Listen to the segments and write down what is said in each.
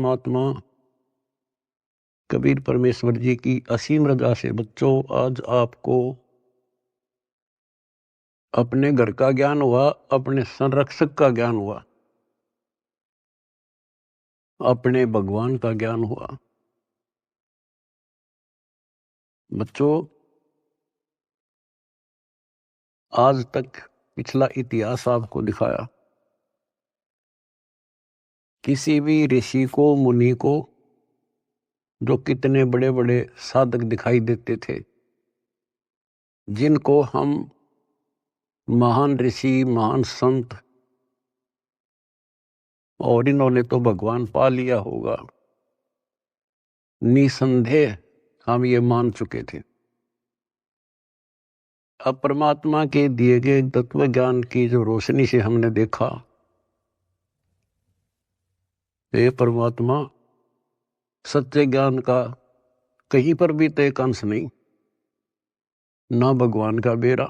परमात्मा कबीर परमेश्वर जी की असीम रजा से बच्चों आज आपको अपने घर का ज्ञान हुआ, अपने संरक्षक का ज्ञान हुआ, अपने भगवान का ज्ञान हुआ। बच्चों आज तक पिछला इतिहास आपको दिखाया, किसी भी ऋषि को मुनि को जो कितने बड़े बड़े साधक दिखाई देते थे, जिनको हम महान ऋषि महान संत और इन्होंने तो भगवान पा लिया होगा, निसंदेह हम ये मान चुके थे। अब परमात्मा के दिए गए तत्व ज्ञान की जो रोशनी से हमने देखा, ये परमात्मा सच्चे ज्ञान का कहीं पर भी तो एक अंश नहीं, ना भगवान का बेरा,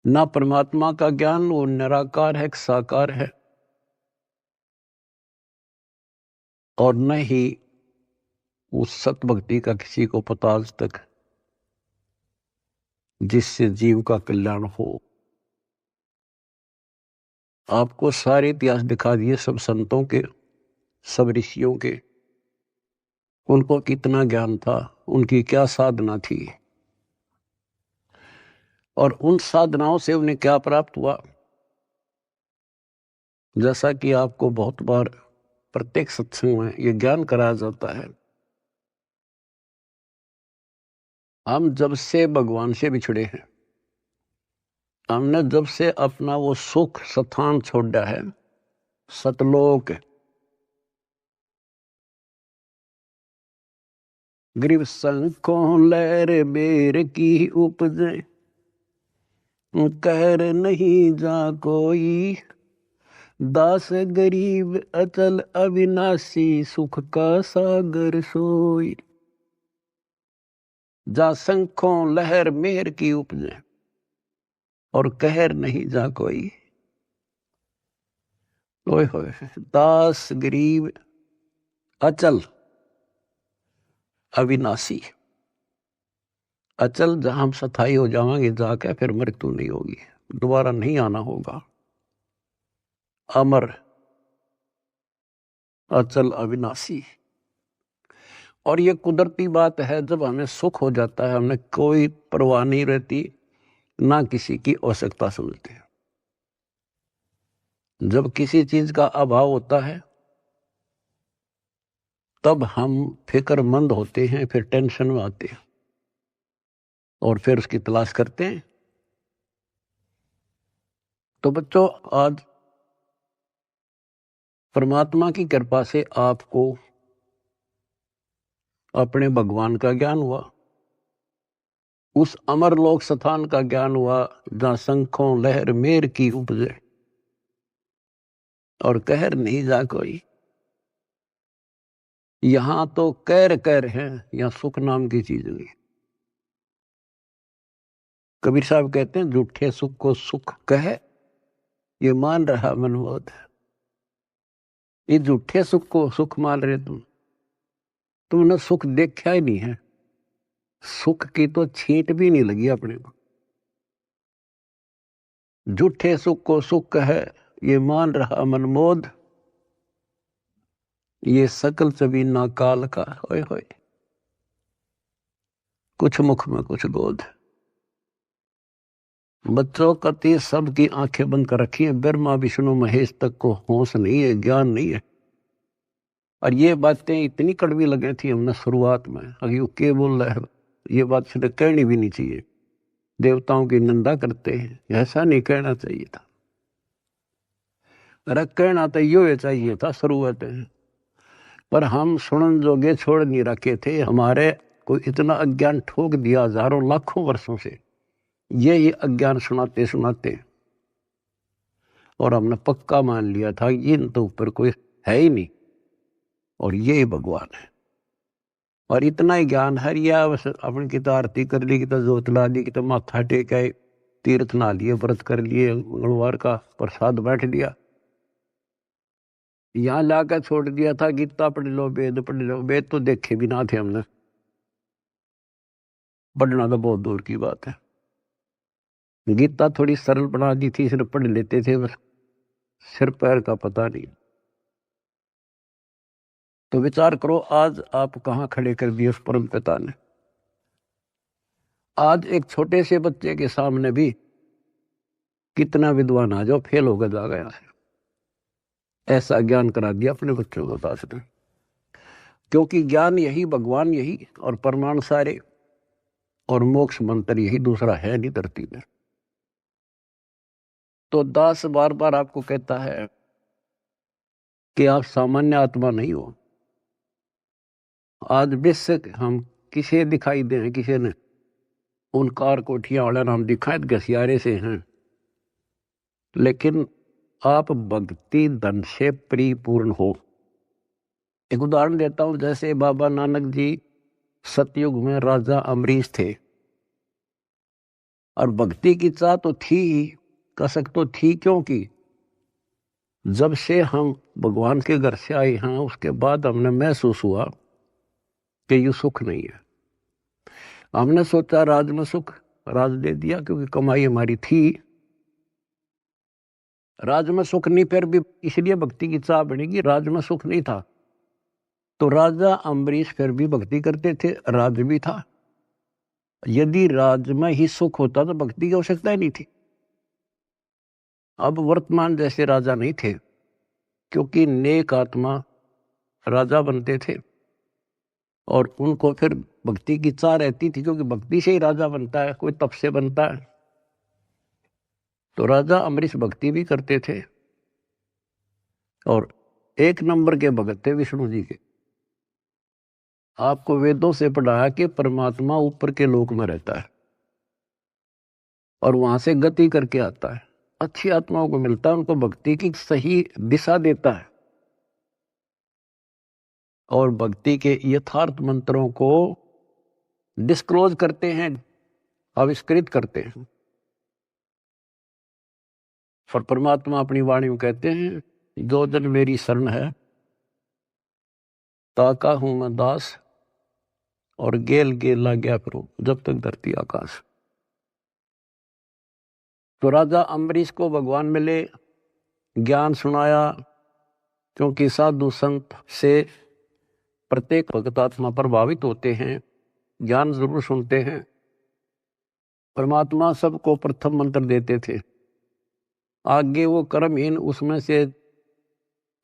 ना परमात्मा का ज्ञान वो निराकार है, साकार है, और न ही उस सत भक्ति का किसी को पता आज तक जिससे जीव का कल्याण हो। आपको सारे इतिहास दिखा दिए, सब संतों के, सब ऋषियों के, उनको कितना ज्ञान था, उनकी क्या साधना थी और उन साधनाओं से उन्हें क्या प्राप्त हुआ। जैसा कि आपको बहुत बार प्रत्येक सत्संग में ये ज्ञान कराया जाता है, हम जब से भगवान से बिछड़े हैं, हमने जब से अपना वो सुख स्थान छोड़ा है, सतलोक, ग्रीव संकों लहर बेर की उपजे, कहर नहीं जा कोई, दास गरीब अचल अविनाशी, सुख का सागर सोई। जा संखों लहर मेहर की उपजे और कहर नहीं जा कोई। ओए होए, दास गरीब अचल अविनाशी, अचल जहां हम स्थायी हो जाएंगे जाके, फिर मृत्यु नहीं होगी, दोबारा नहीं आना होगा। अमर अचल अविनाशी। और ये कुदरती बात है, जब हमें सुख हो जाता है हमें कोई परवाह नहीं रहती, ना किसी की आवश्यकता समझते हैं। जब किसी चीज का अभाव होता है तब हम फिक्रमंद होते हैं, फिर टेंशन में आते हैं और फिर उसकी तलाश करते हैं। तो बच्चों आज परमात्मा की कृपा से आपको अपने भगवान का ज्ञान हुआ, उस अमर लोक स्थान का ज्ञान हुआ जहां शंखों लहर मेर की उपजे और कहर नहीं जा कोई। यहां तो कैर कैर है, यहां सुख नाम की चीज नहीं। कबीर साहब कहते हैं झूठे सुख को सुख कहे, ये मान रहा मनमोद। ये झूठे सुख को सुख मान रहे तुमने सुख देखा ही नहीं है, सुख की तो छींट भी नहीं लगी अपने को। झूठे सुख को सुख है, ये मान रहा मनमोद, ये सकल चबीना काल का। होए होए, कुछ मुख में कुछ गोद। बच्चों कति सबकी आंखें बंद कर रखी है, ब्रह्मा विष्णु महेश तक को होश नहीं है, ज्ञान नहीं है। और ये बातें इतनी कड़वी लगी थी हमने शुरुआत में, अभी क्या बोल रहा है, ये बात सीधे कहनी भी नहीं चाहिए। देवताओं की निंदा करते हैं, ऐसा नहीं कहना चाहिए था। अरे कहना तो यो चाहिए था शुरुआत में, पर हम सुनन जोगे छोड़ नहीं रखे थे। हमारे कोई इतना अज्ञान ठोक दिया हजारों लाखों वर्षों से, ये अज्ञान सुनाते सुनाते, और हमने पक्का मान लिया था इन तो ऊपर कोई है ही नहीं और ये भगवान है। और इतना ही ज्ञान हरिया, बस अपनी की तो आरती कर ली, की तो जोत ला दी, की तो माथा टेक आए, तीर्थ नहा लिए, व्रत कर लिए, मंगलवार का प्रसाद बैठ लिया, यहाँ लाकर छोड़ दिया था गीता पढ़ लो, वेद पढ़ लो। वेद तो देखे भी ना थे हमने, पढ़ना तो बहुत दूर की बात है। गीता थोड़ी सरल बना दी थी, सिर्फ पढ़ लेते थे बस, सिर पैर का पता नहीं। तो विचार करो आज आप कहाँ खड़े कर दिए उस परम पिता ने। आज एक छोटे से बच्चे के सामने भी कितना विद्वान आ जाओ फेल होकर जा गया है, ऐसा ज्ञान करा दिया अपने बच्चों को दास ने। क्योंकि ज्ञान यही, भगवान यही, और परमाणु सारे, और मोक्ष मंत्र यही, दूसरा है नहीं धरती में। तो दास बार बार आपको कहता है कि आप सामान्य आत्मा नहीं हो। आज बेशक हम किसे दिखाई दे, किसी ने उन कार कोठियां वाला नाम दिखाए घसियारे से हैं, लेकिन आप भक्ति धन से परिपूर्ण हो। एक उदाहरण देता हूं, जैसे बाबा नानक जी सतयुग में राजा अमरीश थे, और भक्ति की चाह तो थी ही, कसक तो थी, क्योंकि जब से हम भगवान के घर से आए हैं उसके बाद हमने महसूस हुआ कि ये सुख नहीं है। हमने सोचा राज में सुख, राज दे दिया क्योंकि कमाई हमारी थी। राज में सुख नहीं, फिर भी इसलिए भक्ति की चाह बनेगी, राज में सुख नहीं था। तो राजा अम्बरीश फिर भी भक्ति करते थे, राज भी था। यदि राज में ही सुख होता तो भक्ति की आवश्यकता ही नहीं थी। अब वर्तमान जैसे राजा नहीं थे, क्योंकि नेक आत्मा राजा बनते थे, और उनको फिर भक्ति की चाह रहती थी, क्योंकि भक्ति से ही राजा बनता है, कोई तप से बनता है। तो राजा अम्बरीश भक्ति भी करते थे, और एक नंबर के भगत थे विष्णु जी के। आपको वेदों से पढ़ाया कि परमात्मा ऊपर के लोक में रहता है और वहां से गति करके आता है, अच्छी आत्माओं को मिलता है, उनको भक्ति की सही दिशा देता है, और भक्ति के यथार्थ मंत्रों को डिस्क्लोज करते हैं, आविष्कृत करते हैं। और परमात्मा अपनी वाणी में कहते हैं, जो जन मेरी शरण है ताका हूं मैं दास, और गेल गेल ला गया फिरूं जब तक धरती आकाश। तो राजा अम्बरीश को भगवान मिले, ज्ञान सुनाया, क्योंकि साधु संत से प्रत्येक भक्त आत्मा प्रभावित होते हैं, ज्ञान जरूर सुनते हैं। परमात्मा सबको प्रथम मंत्र देते थे, आगे वो कर्महीन उसमें से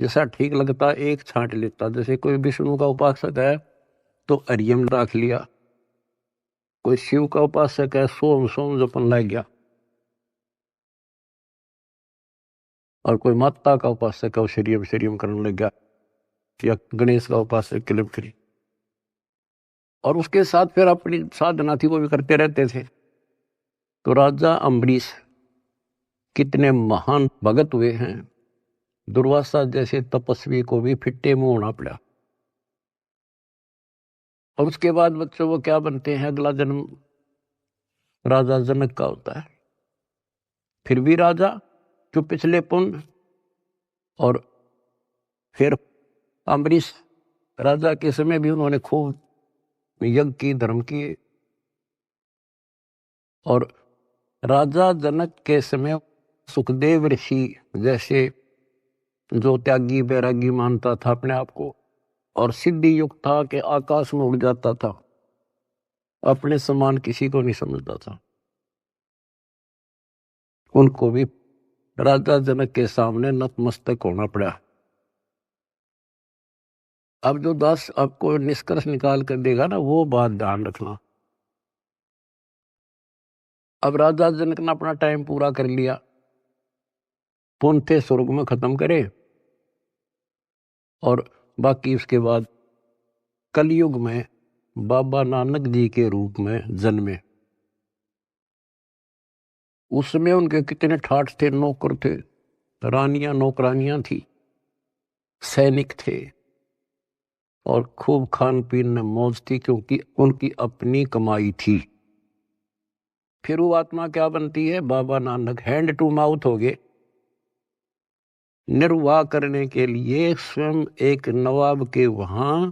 जैसा ठीक लगता एक छांट लेता। जैसे कोई विष्णु का उपासक है तो हरियम रख लिया, कोई शिव का उपासक है सोम सोम जपन लग गया, और कोई माता का उपासक है वो श्रीयम श्रीयम करने लग गया, या गणेश का उपासक क्लिप करी, और उसके साथ फिर अपनी साधना थी वो भी करते रहते थे। तो राजा अम्बरीश कितने महान भगत हुए हैं, दुर्वासा जैसे तपस्वी को भी फिट्टे मुंह होना पड़ा। और उसके बाद बच्चों वो क्या बनते हैं, अगला जन्म राजा जनक का होता है, फिर भी राजा जो पिछले पुण्य, और फिर अम्बरीश राजा के समय भी उन्होंने खूब यज्ञ की, धर्म किए, और राजा जनक के समय सुखदेव ऋषि जैसे जो त्यागी बैरागी मानता था अपने आप को, और सिद्धि युक्त था कि आकाश में उड़ जाता था, अपने समान किसी को नहीं समझता था, उनको भी राजा जनक के सामने नतमस्तक होना पड़ा। अब जो दास आपको निष्कर्ष निकाल कर देगा ना, वो बात ध्यान रखना। अब राजा जनक ने अपना टाइम पूरा कर लिया, पुण्य थे स्वर्ग में खत्म करे, और बाकी उसके बाद कलयुग में बाबा नानक जी के रूप में जन्मे। उसमें उनके कितने ठाठ थे, नौकर थे, रानियां नौकरानियां थी, सैनिक थे, और खूब खान पीन में मौज थी, क्योंकि उनकी अपनी कमाई थी। फिर वो आत्मा क्या बनती है, Baba Nanak hand to mouth हो गए, निर्वाह करने के लिए स्वयं एक नवाब के वहां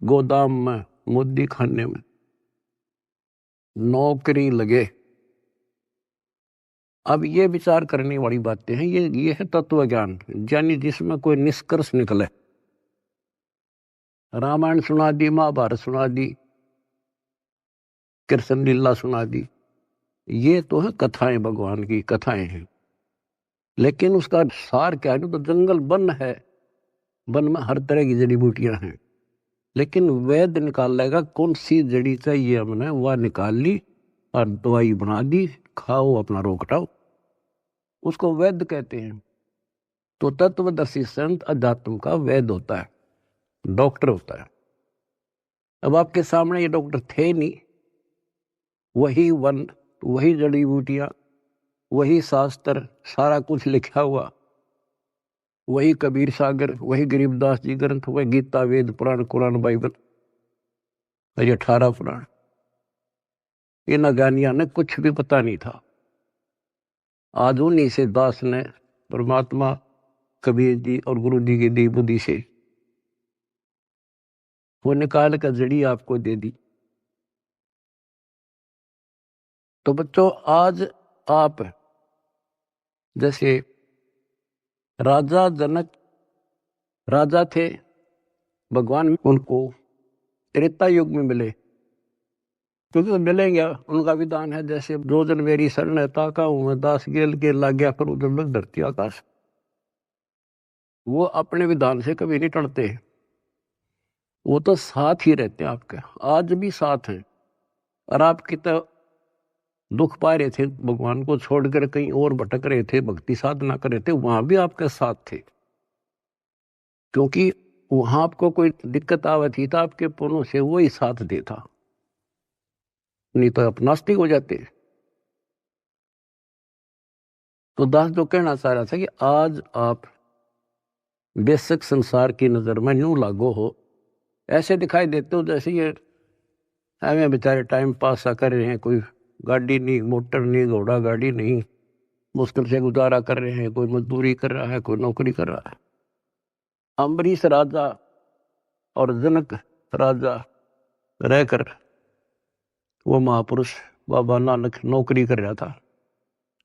गोदाम में, मुद्दी खाने में नौकरी लगे। अब ये विचार करने वाली बातें हैं, ये है तत्व ज्ञान, यानी जिसमें कोई निष्कर्ष निकले। रामायण सुना दी, महाभारत सुना दी, कृष्ण लीला सुना दी, ये तो है कथाएं, भगवान की कथाएं हैं। लेकिन उसका सार क्या है? तो जंगल वन है, वन में हर तरह की जड़ी बूटियां हैं, लेकिन वैद्य निकाल लेगा कौन सी जड़ी चाहिए हमने, वह निकाल ली और दवाई बना दी, खाओ अपना रोग हटाओ, उसको वैद्य कहते हैं। तो तत्वदर्शी संत अध्यात्म का वैद्य होता है, डॉक्टर होता है। अब आपके सामने ये डॉक्टर थे नहीं, वही वन, वही जड़ी बूटियां, वही शास्त्र, सारा कुछ लिखा हुआ, वही कबीर सागर, वही गरीबदास जी ग्रंथ, वही गीता, वेद, पुराण, कुरान, बाइबल, ये 18 पुराण। इन अज्ञानियों ने कुछ भी पता नहीं था। आज उन्हीं से दास ने परमात्मा, कबीर जी और गुरु जी की दी बुद्धि से वो निकाल कर जड़ी आपको दे दी। तो बच्चों, आज आप जैसे राजा जनक राजा थे, भगवान उनको त्रेता युग में मिले, क्योंकि तो मिलेंगे, उनका विधान है जैसे जो जन मेरी शरण है ताका हूं मैं दास, गेल के लाग गया फिर उधर लग धरती आकाश। वो अपने विधान से कभी नहीं टलते, वो तो साथ ही रहते हैं आपके, आज भी साथ हैं। और आप कितना दुख पा रहे थे, भगवान को छोड़कर कहीं और भटक रहे थे, भक्ति साधना कर रहे थे, वहां भी आपके साथ थे, क्योंकि वहां आपको कोई दिक्कत आवे थी तो आपके पुण्यों से वो ही साथ देता, नहीं तो आप नास्तिक हो जाते। तो दास जो कहना चाह रहा था कि आज आप बेशक संसार की नजर में यूं लागो हो, ऐसे दिखाई देते हो जैसे ये हमें बेचारे टाइम पास सा कर रहे हैं, कोई गाड़ी नहीं, मोटर नहीं, घोड़ा गाड़ी नहीं, मुश्किल से गुजारा कर रहे हैं, कोई मजदूरी कर रहा है, कोई नौकरी कर रहा है। अम्बरीश राजा और जनक राजा रहकर वो महापुरुष बाबा नानक नौकरी कर रहा था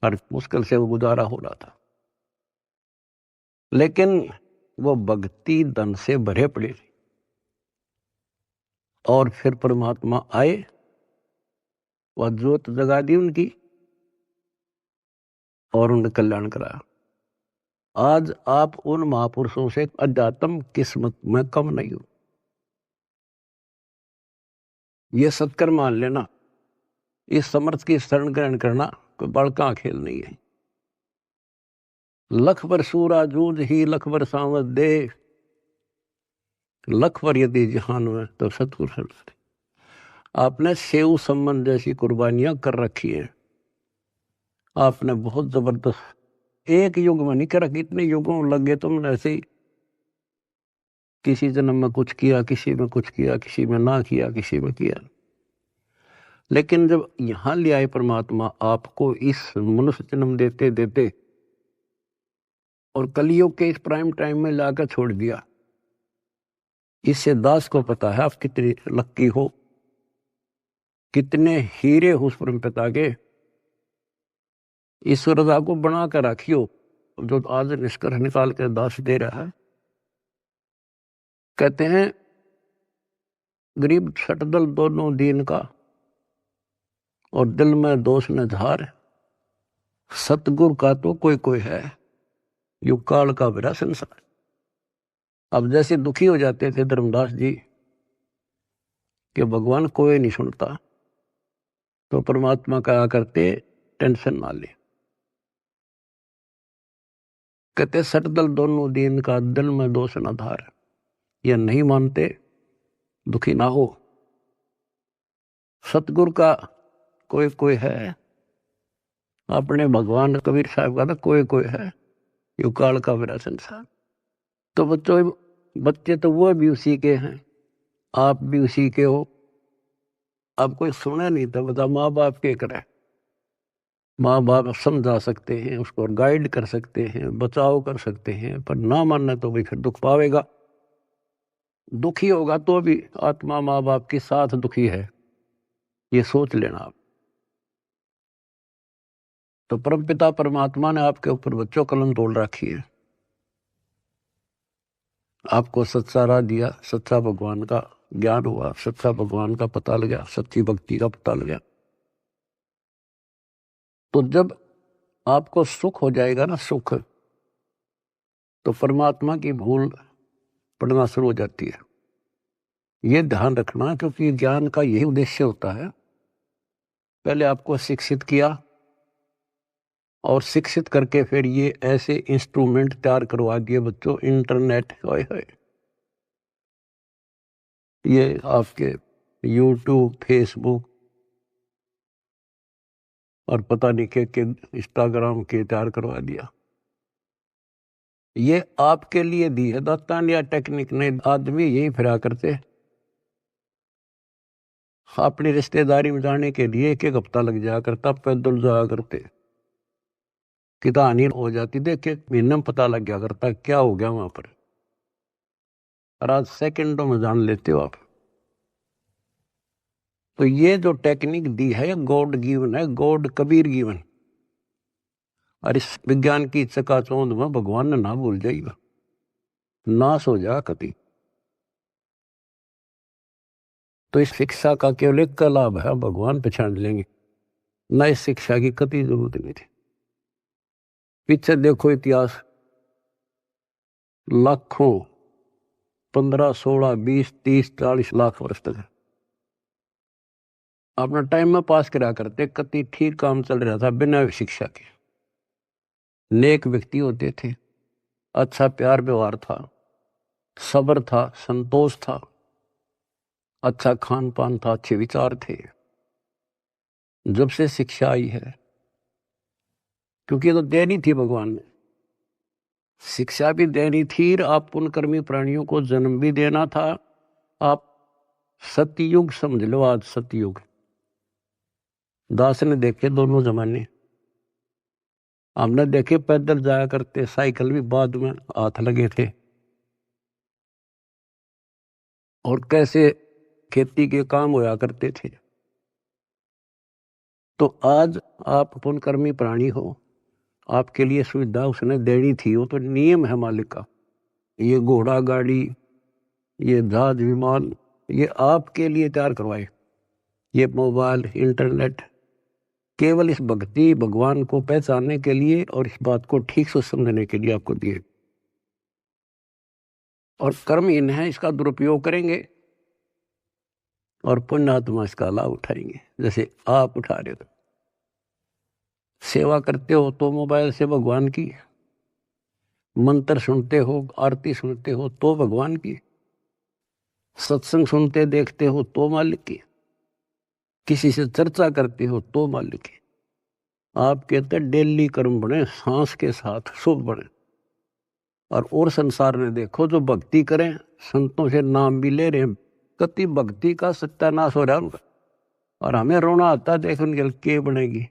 और मुश्किल से वो गुजारा हो रहा था, लेकिन वो भक्ति धन से भरे पड़े। और फिर परमात्मा आए, वह ज्योत जगा दी उनकी और उन्हें कल्याण कराया। आज आप उन महापुरुषों से अध्यात्म किस्मत में कम नहीं हो, ये सत्कर मान लेना। इस समर्थ की शरण ग्रहण करना कोई बड़का खेल नहीं है। लख बर सूरा जूझ ही लख बर सांवत दे, लख बर यदि जहान में तो सतगुरु शरण। आपने सेव संबंध जैसी कुर्बानियां कर रखी है, आपने बहुत जबरदस्त, एक युग में नहीं कर रखी, इतने युगों लग गए तुमने ऐसे ही, किसी जन्म में कुछ किया, किसी में कुछ किया, किसी में ना किया, किसी में किया। लेकिन जब यहां ले आए परमात्मा आपको इस मनुष्य जन्म देते देते और कलियुग के इस प्राइम टाइम में लाकर छोड़ दिया, इससे दास को पता है आप कितने लक्की हो, कितने हीरे हो उस परम पिता के। इस रजा को बना कर रखियो, जो आज निष्कर्ष निकाल कर दास दे रहा है। कहते हैं गरीब छटदल दोनों दीन का और दिल में दोष न धार, सतगुरु का तो कोई कोई है, युग काल का बिरा संसार। अब जैसे दुखी हो जाते थे धर्मदास जी कि भगवान कोई नहीं सुनता, तो परमात्मा कहा करते टेंशन ना ले। कहते सटदल दोनों दीन का दिल में दोष न धार, यह नहीं मानते दुखी ना हो। सतगुरु का कोई कोई है, अपने भगवान कबीर साहब का तो कोई कोई है, युग काल का बिरा संसार। तो बच्चे तो वो भी उसी के हैं, आप भी उसी के हो। अब कोई सुने नहीं तो बता माँ बाप के करे, माँ बाप समझा सकते हैं, उसको गाइड कर सकते हैं, बचाव कर सकते हैं, पर ना मानना तो भाई फिर दुख पावेगा। दुखी होगा तो भी आत्मा माँ बाप के साथ दुखी है, ये सोच लेना आप। तो परमपिता परमात्मा ने आपके ऊपर बच्चों कलम तोड़ रखी है, आपको सच्चा राह दिया, सच्चा भगवान का ज्ञान हुआ, सच्चा भगवान का पता लगा, सच्ची भक्ति का पता लगा। तो जब आपको सुख हो जाएगा ना, सुख, तो परमात्मा की भूल पड़ना शुरू हो जाती है। ये ध्यान रखना, क्योंकि ज्ञान का यही उद्देश्य होता है। पहले आपको शिक्षित किया और शिक्षित करके फिर ये ऐसे इंस्ट्रूमेंट तैयार करवा दिए बच्चों, इंटरनेट, हाय हाय, ये आपके यूट्यूब, फेसबुक और पता नहीं के इंस्टाग्राम के तैयार करवा दिया। ये आपके लिए दी है दातान या टेक्निक ने। आदमी यही फिरा करते अपनी रिश्तेदारी में जाने के लिए एक एक हफ्ता लग जाया करता, पैदल जाया करते, कितानी हो जाती, देख के महीने में पता लग गया करता क्या हो गया वहां पर। और आज सेकंडों में जान लेते हो आप। तो ये जो टेक्निक दी है गॉड गिवन है, गॉड कबीर गिवन। और इस विज्ञान की चकाचौंध में भगवान ने ना भूल जाएगा, नाश हो जा कति। तो इस शिक्षा का केवल एक का लाभ है, भगवान पहचान लेंगे, न इस शिक्षा की कति जरूरत नहीं थी। पीछे देखो इतिहास, लाखों, 15, 16, 20, 30, 40 लाख वर्ष तक अपना टाइम में पास करा करते, कति ठीक काम चल रहा था बिना शिक्षा के। नेक व्यक्ति होते थे, अच्छा प्यार व्यवहार था, सब्र था, संतोष था, अच्छा खान पान था, अच्छे विचार थे। जब से शिक्षा आई है, क्योंकि ये तो देनी थी भगवान ने, शिक्षा भी देनी थी, आप पुण्यकर्मी प्राणियों को जन्म भी देना था। आप सतयुग समझ लो, आज सतयुग। दास ने देखे दोनों जमाने, हमने देखे पैदल जाया करते, साइकिल भी बाद में हाथ लगे थे, और कैसे खेती के काम होया करते थे। तो आज आप पुण्यकर्मी प्राणी हो, आपके लिए सुविधा उसने देनी थी, वो तो नियम है मालिक का। ये घोड़ा गाड़ी, ये जहाज विमान, ये आपके लिए तैयार करवाए। ये मोबाइल, इंटरनेट केवल इस भक्ति भगवान को पहचानने के लिए और इस बात को ठीक से समझने के लिए आपको दिए। और कर्महीन है, इसका दुरुपयोग करेंगे और पुण्यात्मा इसका लाभ उठाएंगे, जैसे आप उठा रहे हो। सेवा करते हो तो मोबाइल से भगवान की, मंत्र सुनते हो, आरती सुनते हो तो भगवान की, सत्संग सुनते देखते हो तो मालिक की, किसी से चर्चा करते हो तो मालिक की। आप कहते डेली कर्म बने, सांस के साथ शुभ बने। और संसार में देखो, जो भक्ति करें, संतों से नाम भी ले रहे हैं, कति भक्ति का सत्यानाश हो रहा है उनका। और हमें रोना आता देख उनके के बनेगी,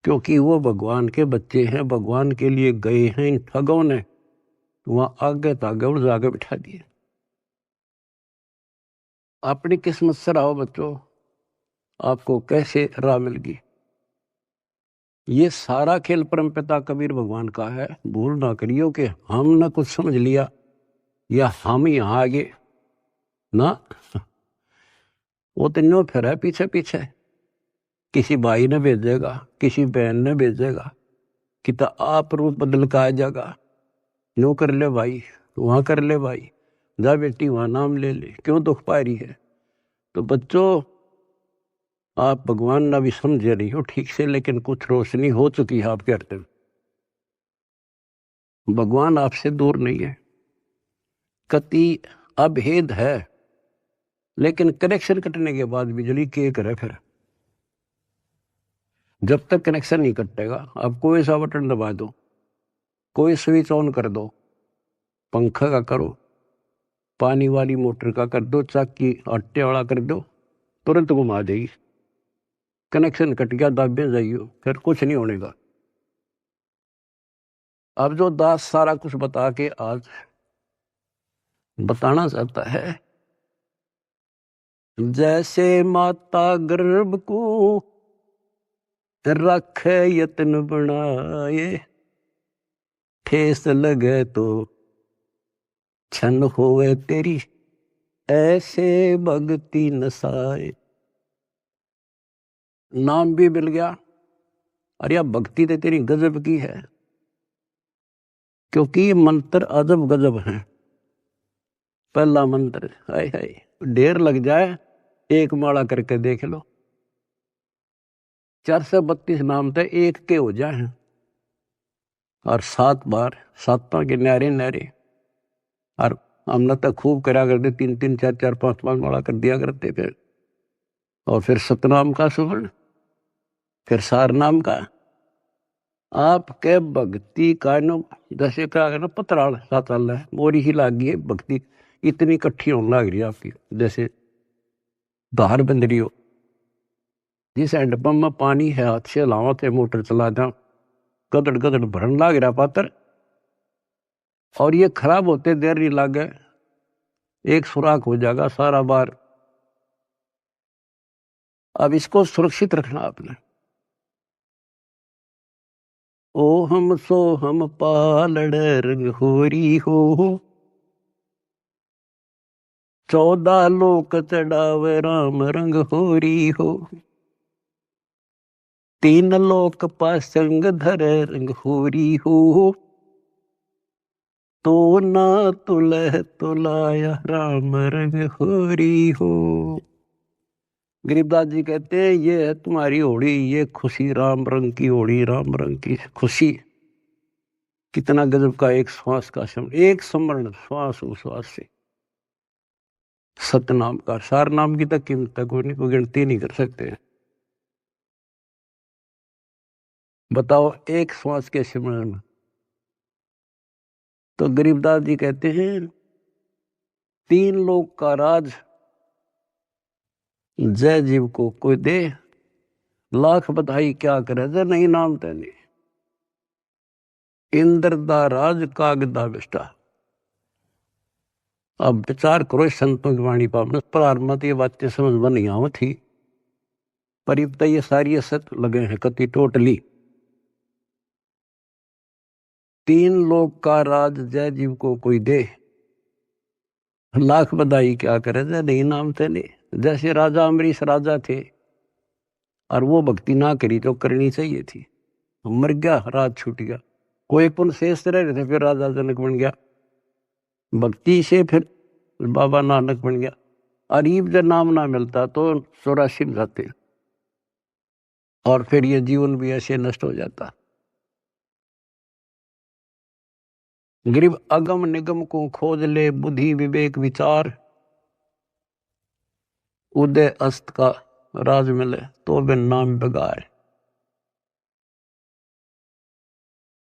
क्योंकि वो भगवान के बच्चे हैं, भगवान के लिए गए हैं। इन ठगों ने वहां आगे तागे और जागे बिठा दिए। अपनी किस्मत से रहो बच्चों, आपको कैसे राह मिल गई। ये सारा खेल परमपिता कबीर भगवान का है। भूल ना करियो कि हमने कुछ समझ लिया या हम यहाँ आगे ना, वो तो न्यों फिर है पीछे पीछे। किसी भाई ने भेजेगा, किसी बहन ने भेजेगा कि तो आप रूप बदल का आ जाएगा, न्यों कर ले भाई, वहां कर ले भाई, जा बेटी वहां नाम ले ले, क्यों दुख पा रही है। तो बच्चों, आप भगवान ना भी समझे रही हो ठीक से, लेकिन कुछ रोशनी हो चुकी है आपके हृदय में। भगवान आपसे दूर नहीं है, कति अभेद है, लेकिन कनेक्शन कटने के बाद बिजली के करे फिर। जब तक कनेक्शन नहीं कटेगा, आप कोई सा बटन दबा दो, कोई स्विच ऑन कर दो, पंखा का करो, पानी वाली मोटर का कर दो, चक्की आटे वाला कर दो, तुरंत घुमा देगी। कनेक्शन कट गया, दाबे जाइयो, फिर कुछ नहीं होने का। अब जो दास सारा कुछ बता के आज बताना चाहता है, जैसे माता गर्भ को रखे यत्न बनाए, ठेस लगे तो छन होवे तेरी, ऐसे भक्ति नसाए। नाम भी मिल गया, अरे यार भक्ति तो तेरी गजब की है, क्योंकि ये मंत्र अजब गजब है। पहला मंत्र, हाय हाय, ढेर लग जाए, एक माला करके देख लो, 432 नाम तो एक के हो जाए, और 7 बार, 7 के न्यारे न्यारे। और हमने तो खूब करा करते, 3-3, 4-4, 5-5 माला कर दिया करते फिर। और फिर सतनाम का सुवर्ण, फिर सार नाम का। आपके भक्ति का नो जैसे क्या ना पतराल साताल है, मोरी ही लाग गई है भक्ति, इतनी इकट्ठी होने लग रही है आपकी, जैसे धार बंद रही हो। जिस हैंडपंप में पानी है, हाथ से लावा थे, मोटर चला जा, गदड़ गदड़ भरन लाग रहा पात्र, और ये खराब होते देर नहीं लागे, एक सुराख हो जाएगा सारा बार। अब इसको सुरक्षित रखना आपने। ओ हम सो हम पालड़ रंग होरी हो, 14 लोक चढ़ावे राम रंग होरी हो, 3 लोक पासंग धरे रंग होरी हो, तो ना तुलह तुलाया राम रंग होरी हो। गरीबदास जी कहते हैं, ये है तुम्हारी होड़ी, ये खुशी राम रंग की होड़ी, राम रंग की खुशी। कितना गजब का एक श्वास का शब्द, एक स्मरण, श्वास उश्वास से सतनाम का, सार नाम की तक कीमत तक कोई गिनती नहीं कर सकते। बताओ एक श्वास के सिमरण में। तो गरीबदास जी कहते हैं, 3 लोक का राज जय जीव को कोई दे, लाख बधाई क्या करे, जय नहीं नाम तेने, इंद्र दा राज कागदा बिष्टा। अब विचार करो संतों की वाणी पर, प्रारंभ ये बातें समझ में नहीं आव थी, पर ये सारी असत लगे हैं कति टोटली। 3 लोक का राज जय जीव को कोई दे, लाख बधाई क्या करे, जय नहीं नाम तेने। जैसे राजा अमरीश राजा थे, और वो भक्ति ना करी जो करनी चाहिए थी, मर गया, राज छूट गया। कोई पुण्य शेष रह रहे थे, फिर राजा जनक बन गया, भक्ति से फिर बाबा नानक बन गया। अरीब जब नाम ना मिलता तो 84 में जाते, और फिर ये जीवन भी ऐसे नष्ट हो जाता। गरीब अगम निगम को खोज ले, बुद्धि विवेक विचार, उदय अस्त का राज मिले, तो बिन नाम बेगार।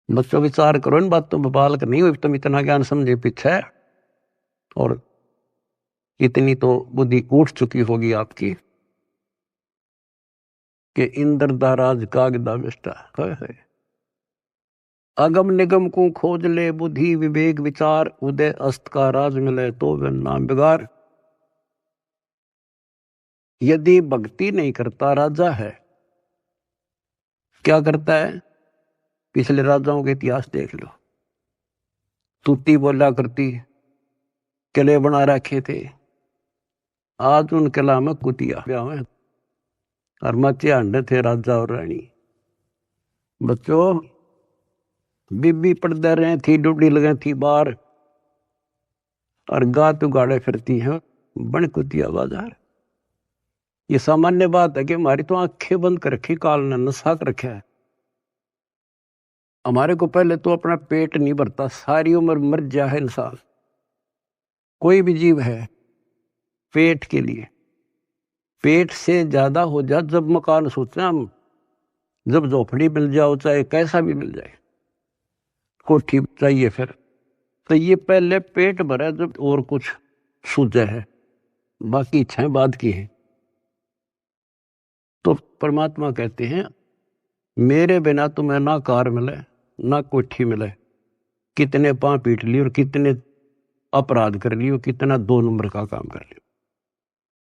बच्चों विचार करो इन बातों पर, बालक नहीं हुई तुम इतना ज्ञान समझे पीछे, और इतनी तो बुद्धि उठ चुकी होगी आपकी कि इंद्र दा राज कागदा बिष्टा है। अगम निगम को खोज ले, बुद्धि विवेक विचार, उदय अस्त का राज मिले, तो बिन नाम बेगार। यदि भक्ति नहीं करता राजा है, क्या करता है? पिछले राजाओं के इतिहास देख लो, तूती बोला करती, किले बना रखे थे, आज उन किला में कुतिया ब्याह है, और मचे अंडे थे राजा और रानी। बच्चों बीबी पड़दे रहे थी, डुबड़ी लगे थी बाहर, और गात उगाड़े फिरती हैं बन कुतिया बाजार। ये सामान्य बात है कि हमारी तो आंखें बंद कर रखी, काल ने नशा कर रखा है। हमारे को पहले तो अपना पेट नहीं भरता, सारी उम्र मर जाए इंसान, कोई भी जीव है, पेट के लिए। पेट से ज्यादा हो जाए जब मकान सोचते हम, जब झोपड़ी मिल जाओ चाहे कैसा भी मिल जाए, कोठी चाहिए फिर, तो ये पहले पेट भरा जब और कुछ सूझे है, बाकी इच्छाएं बाद की है। तो परमात्मा कहते हैं मेरे बिना तुम्हें ना कार मिले ना कोठी मिले, कितने पांव पीट लिए और कितने अपराध कर लिए, कितना 2 नंबर का काम कर लियो।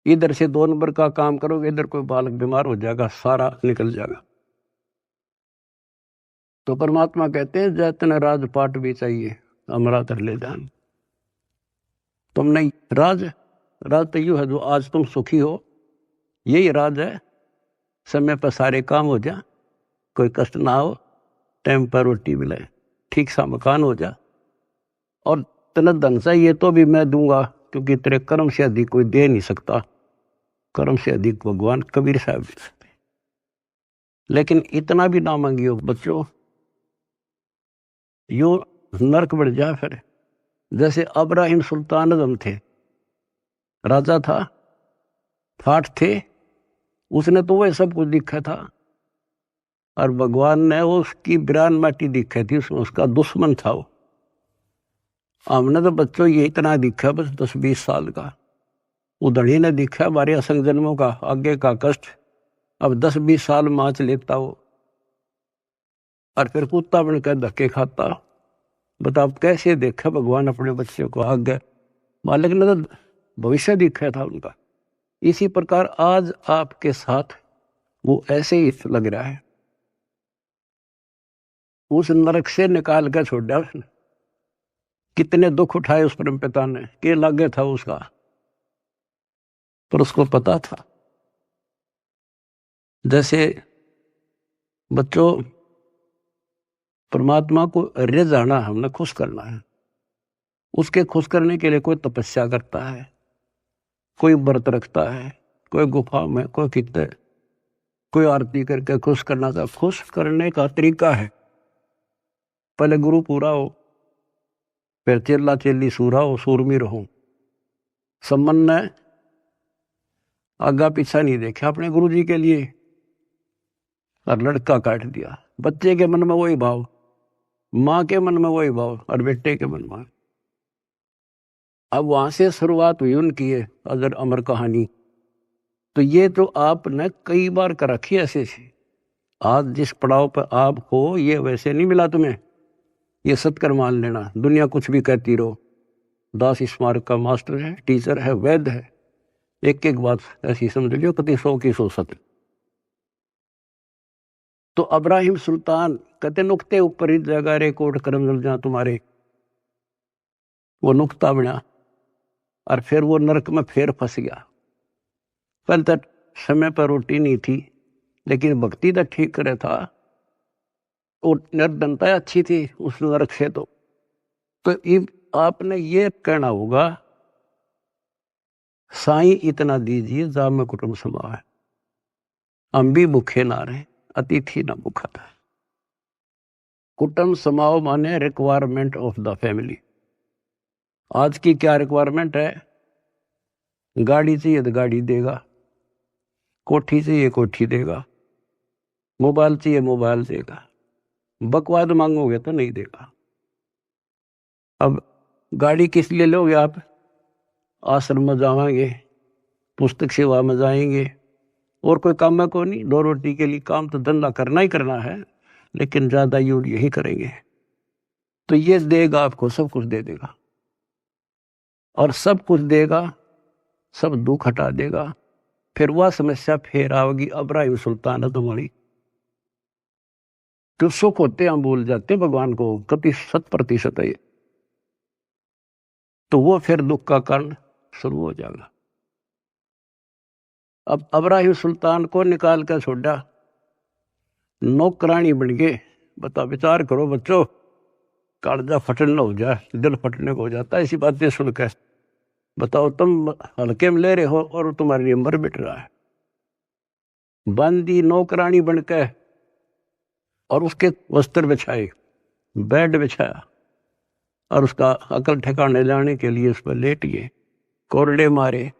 इधर से 2 नंबर का काम करोगे, इधर कोई बालक बीमार हो जाएगा, सारा निकल जाएगा। तो परमात्मा कहते हैं जैतने राजपाट भी चाहिए हमारा तर ले जान। तुम नहीं राज तो यू है जो आज तुम सुखी हो, यही राज है। समय पर सारे काम हो जा, कोई कष्ट ना हो, टाइम पर रोटी मिले, ठीक सा मकान हो जा, और तेरा धन चाहिए तो भी मैं दूंगा, क्योंकि तेरे कर्म से अधिक कोई दे नहीं सकता। कर्म से अधिक भगवान कबीर साहब दे सकते। लेकिन इतना भी ना मांगियो बच्चों, यो नरक बढ़ जाए फिर। जैसे अब्राहिम सुल्तान आजम थे, राजा था, ठाठ थे, उसने तो वह सब कुछ दिखा था, और भगवान ने उसकी बिरान माटी दिखी थी, उसमें उसका दुश्मन था वो। हमने तो बच्चों ये इतना दिखा बस 10-20 साल का, उधड़ी ने दिखा हमारे असंग जन्मों का आगे का कष्ट। अब 10-20 साल माच लेता वो, और फिर कुत्ता बनकर धक्के खाता। बताओ कैसे देखा भगवान अपने बच्चे को आगे, मालिक ने तो भविष्य दिखा था उनका। इसी प्रकार आज आपके साथ वो ऐसे ही लग रहा है। उस नरक से निकाल कर छोड़ दिया उसने, कितने दुख उठाए उस परम पिता ने, के लागे था उसका, पर उसको पता था। जैसे बच्चों परमात्मा को रिझाना, हमने खुश करना है। उसके खुश करने के लिए कोई तपस्या करता है, कोई व्रत रखता है, कोई गुफा में, कोई कितने, कोई आरती करके खुश करना था। खुश करने का तरीका है, पहले गुरु पूरा हो, फिर चेला चेली सूरा हो, सूरमी रहो। सम्मन ने आगा पीछा नहीं देखा अपने गुरु जी के लिए, और लड़का काट दिया। बच्चे के मन में वही भाव, माँ के मन में वही भाव, और बेटे के मन में। अब वहां से शुरुआत हुई उनकी ये अजर अमर कहानी। तो ये तो आपने कई बार कर रखी है ऐसे से। आज जिस पड़ाव पर आप हो, ये वैसे नहीं मिला तुम्हें, ये सत्कर मान लेना। दुनिया कुछ भी कहती रहो, दास स्मारक का मास्टर है, टीचर है, वैद्य है, एक एक बात ऐसी समझ लियो कति 100 की 100 सत्य। तो अब्राहिम सुल्तान कहते नुक्ते ऊपर ही जगह रे कोट करम जल जा तुम्हारे, वो नुक्ता बना, और फिर वो नरक में फिर फंस गया। पहले तक समय पर रोटी नहीं थी, लेकिन भक्ति तो ठीक करे था, और निर्धनता अच्छी थी उस नरक से। तो आपने ये कहना होगा साईं इतना दीजिए जा में कुटुंब समाओ है, हम भी भूखे ना रहे, अतिथि ना भूखा था। कुटुंब समाओ माने रिक्वायरमेंट ऑफ द फैमिली। आज की क्या रिक्वायरमेंट है? गाड़ी चाहिए तो गाड़ी देगा, कोठी चाहिए कोठी देगा, मोबाइल चाहिए मोबाइल देगा, बकवाद मांगोगे तो नहीं देगा। अब गाड़ी किस लिए लोगे आप? आश्रम में जाएंगे, पुस्तक सेवा में जाएंगे, और कोई काम में को नहीं। 2 रोटी के लिए काम तो धंधा करना ही करना है, लेकिन ज्यादा यूज यही करेंगे। तो ये देगा आपको, सब कुछ दे देगा, और सब कुछ देगा, सब दुख हटा देगा। फिर वह समस्या फिर आओगी अब्राहिम सुल्तान तुम्हारी। तो सुख होते हम भूल जाते हैं भगवान को, कति 100% है। तो वो फिर दुख का कारण शुरू हो जाएगा। अब अब्राहिम सुल्तान को निकाल कर छोड़ा, नौकरानी बन गए। बता विचार करो बच्चों, कालजा फटन हो जाए, दिल फटने को हो जाता है ऐसी बातें सुनकर। बताओ तुम हल्के में ले रहे हो और तुम्हारे लिए मर मिट रहा है। बंदी नौकरानी बनकर, और उसके वस्त्र बिछाए, बेड बिछाया, और उसका अकल ठिकाने लाने के लिए उस पर लेटिए, कोरडे मारे,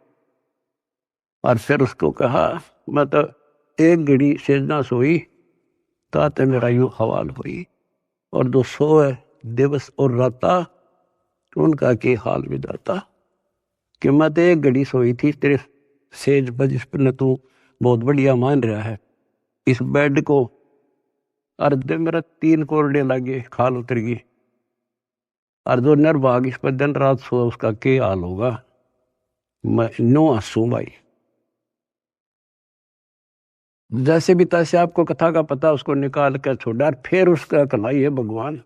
और फिर उसको कहा मैं तो एक घड़ी सेजना सोई ताते मेरा यूं हवाल हुई, और जो सोए दिवस और राता उनका के हाल विदाता। कि मैं तो एक घड़ी सोई थी तेरे सेज पर, जिस पर न तू बहुत बढ़िया मान रहा है इस बेड को। अर्धे मेरा 3 कोरडे लगे, खाल उतर गई। और जो निर्भाग इस पर दिन रात सो उसका क्या हाल होगा। मैं नो हंसू भाई। जैसे भी तैसे आपको कथा का पता उसको निकाल कर छोड़ा और फिर उसका कलाई है भगवान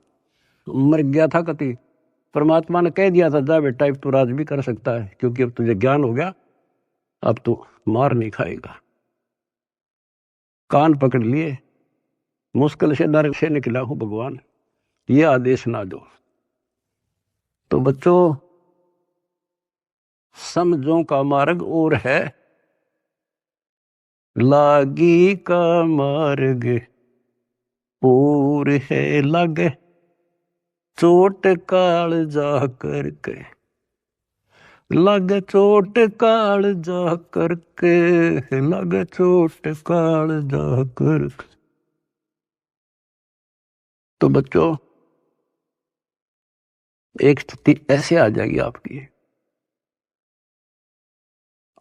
मर गया था कति। परमात्मा ने कह दिया था जा बेटा अब तू राज भी कर सकता है, क्योंकि अब तुझे ज्ञान हो गया, अब तू मार नहीं खाएगा। कान पकड़ लिए, मुश्किल से नरक से निकला हूं भगवान, ये आदेश ना दो। तो बच्चों समझों का मार्ग और है, लागी का मार्ग और है लागे, चोट काल जा करके, लग चोट काल जा करके, लग चोट काल जा करके। तो बच्चों एक स्थिति ऐसे आ जाएगी आपकी,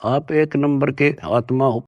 आप 1 नंबर के आत्मा हो,